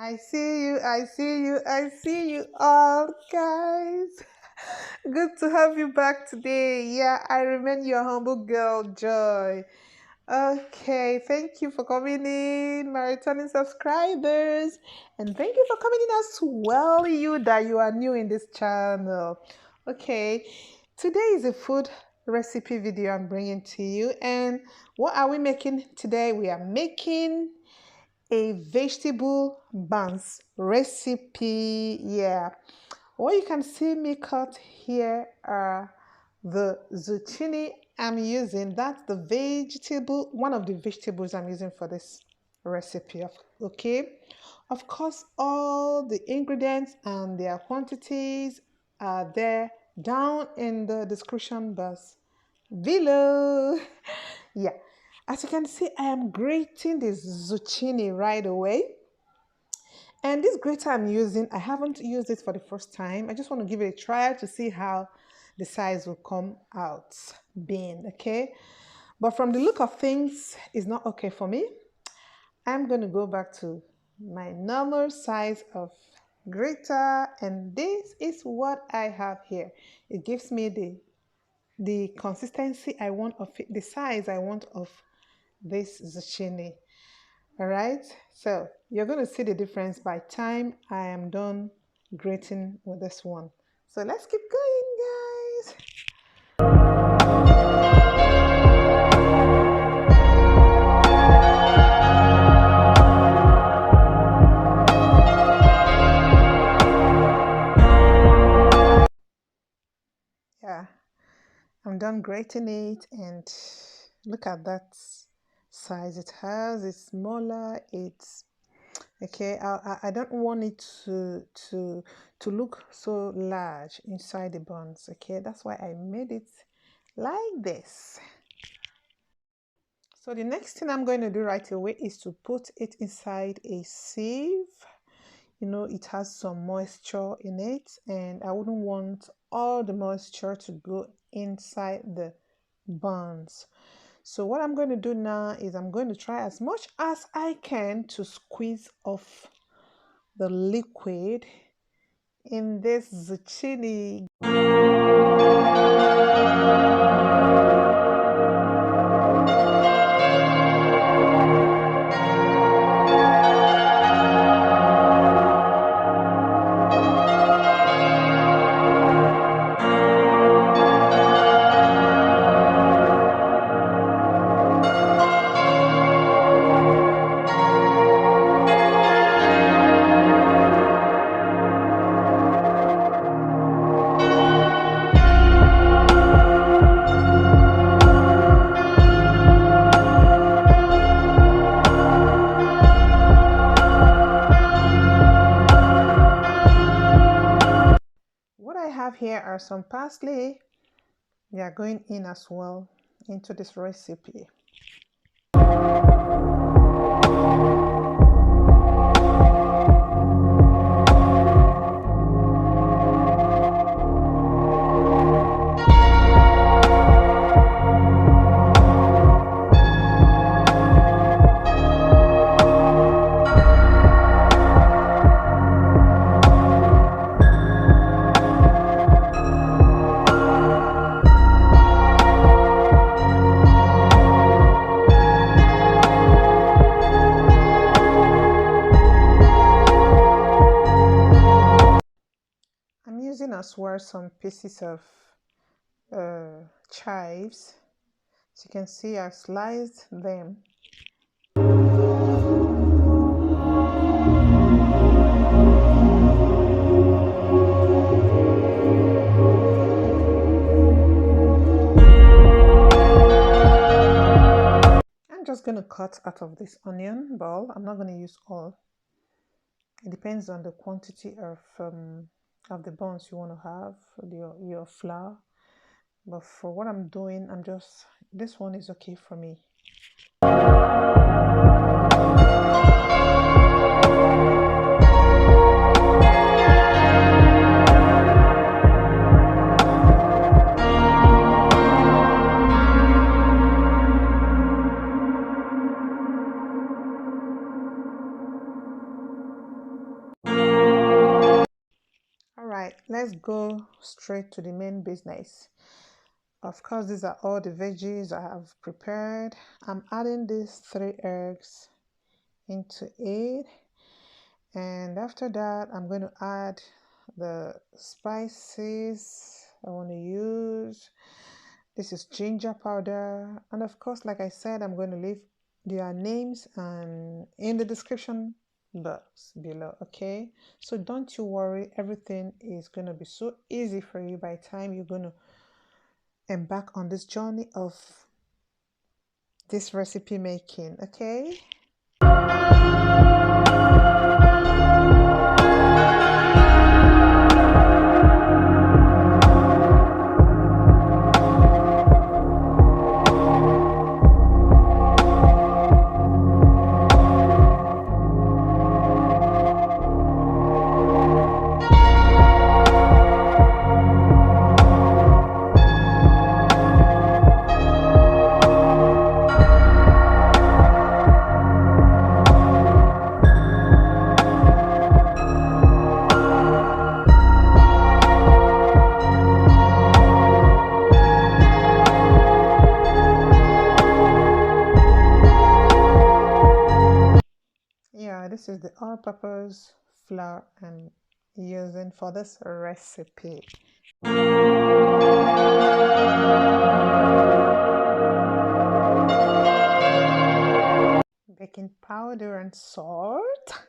I see you, I see you, I see you all, guys. Good to have you back today. Yeah, I remain your humble girl, Joy. Okay, thank you for coming in, my returning subscribers. And thank you for coming in as well, you that you are new in this channel. Okay, today is a food recipe video I'm bringing to you. And what are we making today? We are making a vegetable buns recipe. Yeah, what you can see me cut here are the zucchini I'm using. That's the vegetable, one of the vegetables I'm using for this recipe. Okay, of course, all the ingredients and their quantities are there down in the description box below. Yeah, as you can see, I am grating this zucchini right away. And this grater I'm using, I haven't used it for the first time. I just want to give it a try to see how the size will come out being, okay? But from the look of things, it's not okay for me. I'm going to go back to my normal size of grater, and this is what I have here. It gives me the consistency I want of it, the size I want of this zucchini. All right, so you're going to see the difference by time I am done grating with this one. So let's keep going, guys. Yeah, I'm done grating it, and look at that size it has. It's smaller. It's okay. I don't want it to look so large inside the buns. Okay, that's why I made it like this. So the next thing I'm going to do right away is to put it inside a sieve. You know, it has some moisture in it, and I wouldn't want all the moisture to go inside the buns. So what I'm going to do now is I'm going to try as much as I can to squeeze off the liquid in this zucchini. Here are some parsley. They are going in as well into this recipe. As well some pieces of chives. As you can see, I've sliced them. I'm just going to cut out of this onion ball. I'm not going to use all. It depends on the quantity of the buns you want to have, your flour. But for what I'm doing, this one is okay for me. let's go straight to the main business. Of course, these are all the veggies I have prepared. I'm adding these 3 eggs into it, and after that I'm going to add the spices I want to use. This is ginger powder, and of course, like I said, I'm going to leave their names and in the description box below. Okay, so don't you worry, everything is going to be so easy for you by the time you're going to embark on this journey of this recipe making. Okay, yeah, this is the all-purpose flour I'm using for this recipe. Baking powder and salt.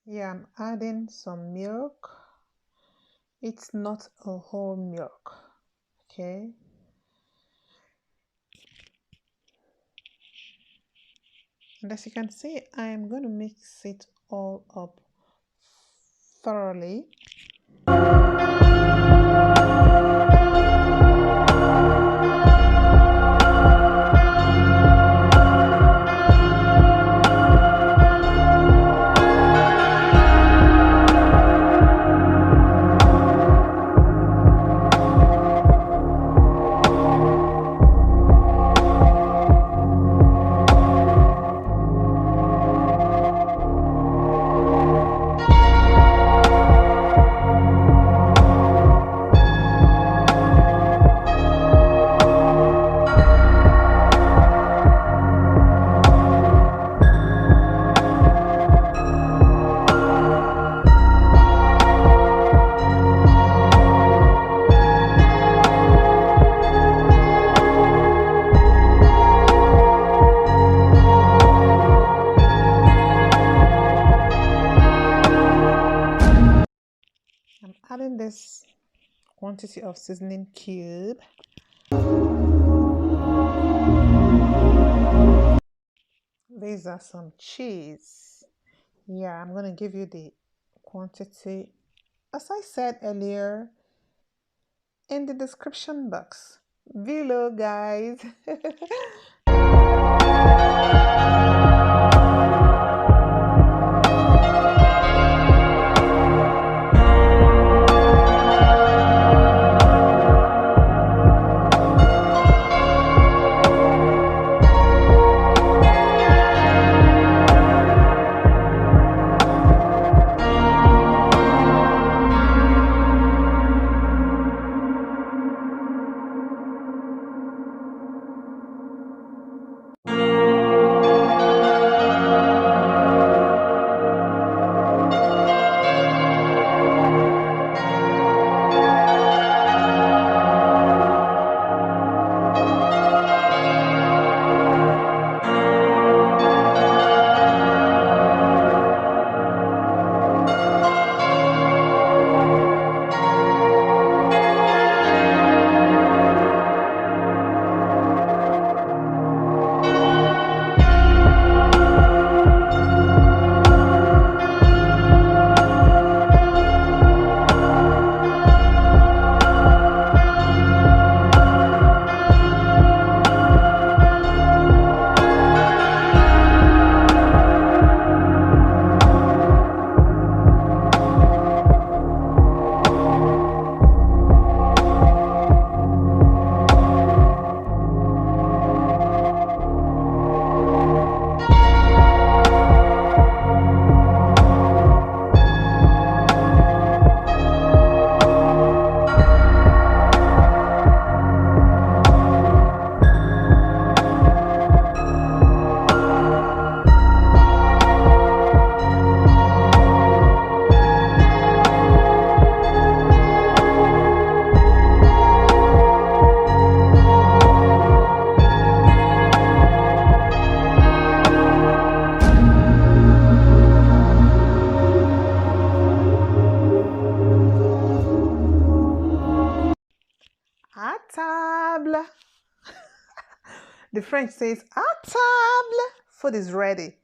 Yeah, I'm adding some milk. It's not a whole milk, okay? And as you can see, I'm going to mix it all up thoroughly. I'm adding this quantity of seasoning cube. These are some cheese. Yeah, I'm going to give you the quantity, as I said earlier, in the description box below, guys. French says, à table, food is ready.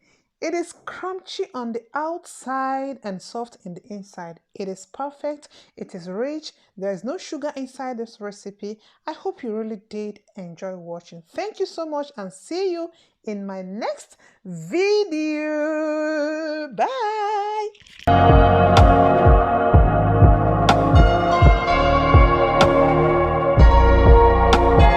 It is crunchy on the outside and soft in the inside. It is perfect. It is rich. There is no sugar inside this recipe. I hope you really did enjoy watching. Thank you so much and see you in my next video. Bye.